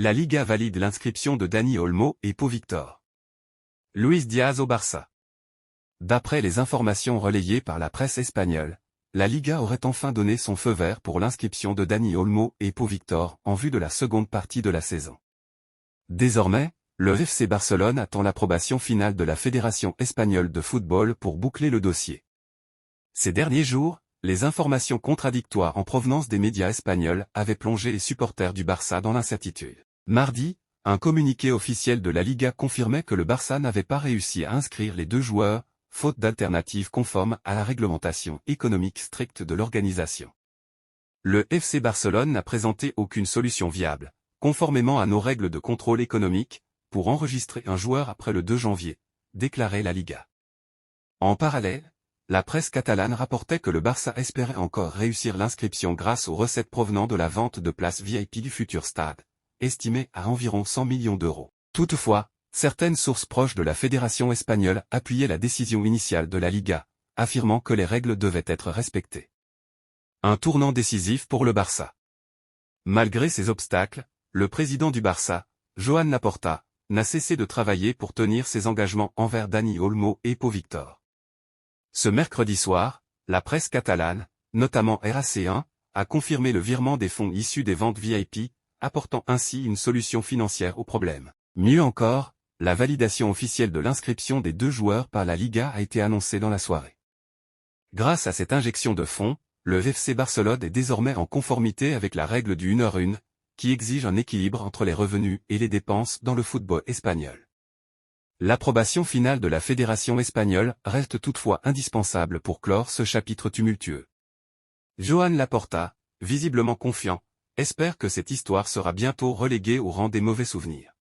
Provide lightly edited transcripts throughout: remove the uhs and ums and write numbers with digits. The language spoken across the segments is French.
La Liga valide l'inscription de Dani Olmo et Pau Victor. Luis Diaz au Barça. D'après les informations relayées par la presse espagnole, la Liga aurait enfin donné son feu vert pour l'inscription de Dani Olmo et Pau Victor en vue de la seconde partie de la saison. Désormais, le FC Barcelone attend l'approbation finale de la Fédération espagnole de football pour boucler le dossier. Ces derniers jours, les informations contradictoires en provenance des médias espagnols avaient plongé les supporters du Barça dans l'incertitude. Mardi, un communiqué officiel de la Liga confirmait que le Barça n'avait pas réussi à inscrire les deux joueurs, faute d'alternative conforme à la réglementation économique stricte de l'organisation. Le FC Barcelone n'a présenté aucune solution viable, conformément à nos règles de contrôle économique, pour enregistrer un joueur après le 2 janvier, déclarait la Liga. En parallèle, la presse catalane rapportait que le Barça espérait encore réussir l'inscription grâce aux recettes provenant de la vente de places VIP du futur stade, estimées à environ 100 millions d'euros. Toutefois, certaines sources proches de la fédération espagnole appuyaient la décision initiale de la Liga, affirmant que les règles devaient être respectées. Un tournant décisif pour le Barça. Malgré ces obstacles, le président du Barça, Joan Laporta, n'a cessé de travailler pour tenir ses engagements envers Dani Olmo et Pau Victor. Ce mercredi soir, la presse catalane, notamment RAC1, a confirmé le virement des fonds issus des ventes VIP, apportant ainsi une solution financière au problème. Mieux encore, la validation officielle de l'inscription des deux joueurs par la Liga a été annoncée dans la soirée. Grâce à cette injection de fonds, le FC Barcelone est désormais en conformité avec la règle du 1h1, qui exige un équilibre entre les revenus et les dépenses dans le football espagnol. L'approbation finale de la fédération espagnole reste toutefois indispensable pour clore ce chapitre tumultueux. Joan Laporta, visiblement confiant, espère que cette histoire sera bientôt reléguée au rang des mauvais souvenirs.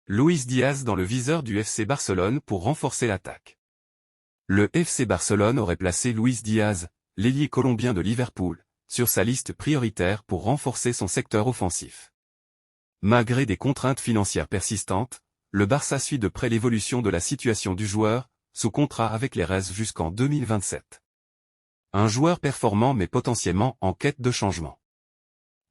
Luis Diaz dans le viseur du FC Barcelone pour renforcer l'attaque. Le FC Barcelone aurait placé Luis Diaz, l'ailier colombien de Liverpool, sur sa liste prioritaire pour renforcer son secteur offensif. Malgré des contraintes financières persistantes, le Barça suit de près l'évolution de la situation du joueur, sous contrat avec les Reds jusqu'en 2027. Un joueur performant mais potentiellement en quête de changement.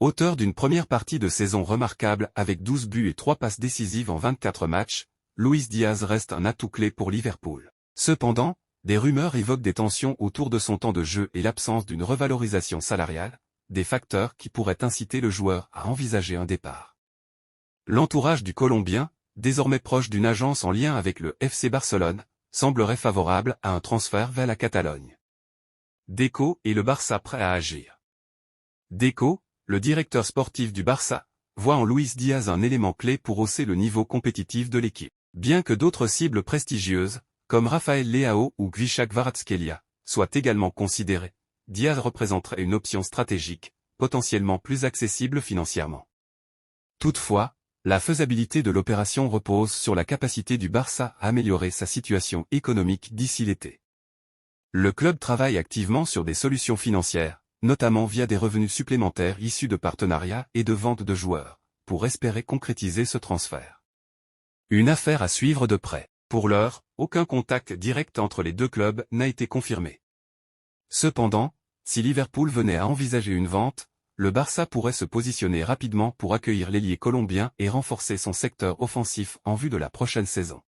Auteur d'une première partie de saison remarquable avec 12 buts et 3 passes décisives en 24 matchs, Luis Diaz reste un atout clé pour Liverpool. Cependant, des rumeurs évoquent des tensions autour de son temps de jeu et l'absence d'une revalorisation salariale, des facteurs qui pourraient inciter le joueur à envisager un départ. L'entourage du Colombien, désormais proche d'une agence en lien avec le FC Barcelone, semblerait favorable à un transfert vers la Catalogne. Deco et le Barça prêt à agir. Deco, le directeur sportif du Barça, voit en Luis Diaz un élément clé pour hausser le niveau compétitif de l'équipe. Bien que d'autres cibles prestigieuses, comme Rafael Leao ou Gvicha Kvaratskhelia, soient également considérées, Diaz représenterait une option stratégique, potentiellement plus accessible financièrement. Toutefois, la faisabilité de l'opération repose sur la capacité du Barça à améliorer sa situation économique d'ici l'été. Le club travaille activement sur des solutions financières, notamment via des revenus supplémentaires issus de partenariats et de ventes de joueurs, pour espérer concrétiser ce transfert. Une affaire à suivre de près. Pour l'heure, aucun contact direct entre les deux clubs n'a été confirmé. Cependant, si Liverpool venait à envisager une vente, le Barça pourrait se positionner rapidement pour accueillir l'ailier colombien et renforcer son secteur offensif en vue de la prochaine saison.